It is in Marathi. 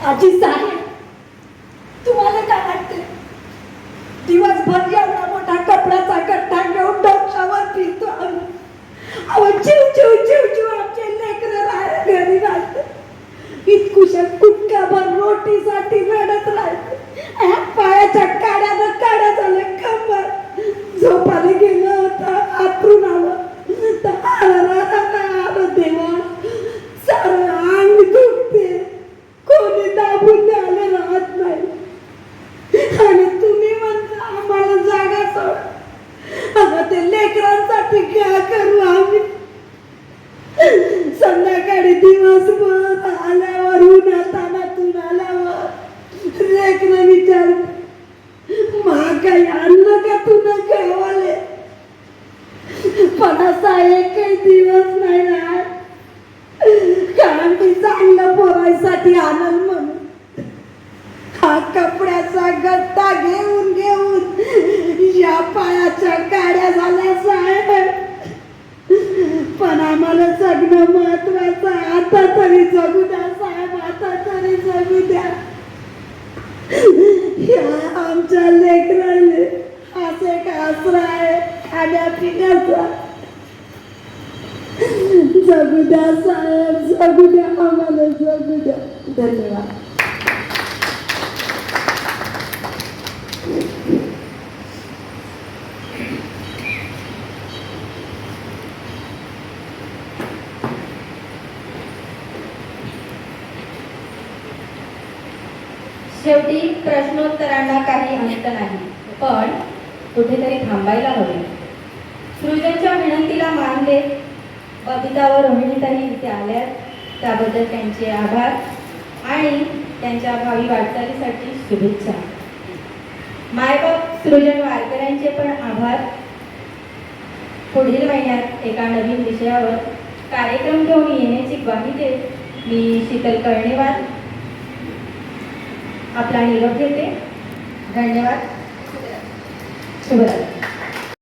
आजी साहेब, तुम्हाला काय वाटते? दिवसभर एवढा मोठा कपड्याचा गठ्ठा घेऊन डोक्यावर फिरतो आम्ही. अहो चिव चिव चिव चिव आमचे लेकरं घरी राहते. इतकुशा कुटकाभर रोटीसाठी रडत राहते. पायाच्या काड्या झाल्या. कंबर झोपायला गेलं होतं आतरून आलं तर देवा सारं अंग दुखते. कोणी दाबून द्यायला राहत नाही. आणि तुम्ही म्हणता आम्हाला जागा सोड. आता ते लेकरांसाठी काय करू आम्ही? संध्याकाळी दिवसभर आल्यावर उन्हातानातून आल्यावर लेकरं विचार काही आणलं का तुला गावाले? पण असा एकही दिवस नाही ना कारण मी चांगलं पोरायसाठी आणल म्हणून हा कपड्याचा गट्टा घेऊन या पायाच्या काड्या झाल्या साहेब. पण आम्हाला जगणं महत्वाचं. आता तरी जगू द्या साहेब, आता तरी जगू द्या. आमच्या लेकराले असे एक आसरा आहे खाण्यापिण्याचा. जगू द्या साहेब, जगू द्या, आम्हाला जगू द्या. धन्यवाद. शेवटी प्रश्नोत्तरांना काही अंत नाही, पण कुठेतरी थांबायला हवे. सृजनच्या विनंतीला मान देत बबिता व रोहिणीताई इथे आल्या, त्याबद्दल त्यांचे आभार आणि त्यांच्या भावी वाटचालीसाठी शुभेच्छा. मायबाप सृजन वारकऱ्यांचे पण आभार. पुढील महिन्यात एका नवीन विषयावर कार्यक्रम घेऊन येण्याची ग्वाही देत मी शीतल कर्णेवार आपला निरोप घेते. धन्यवाद. शुभरात्री.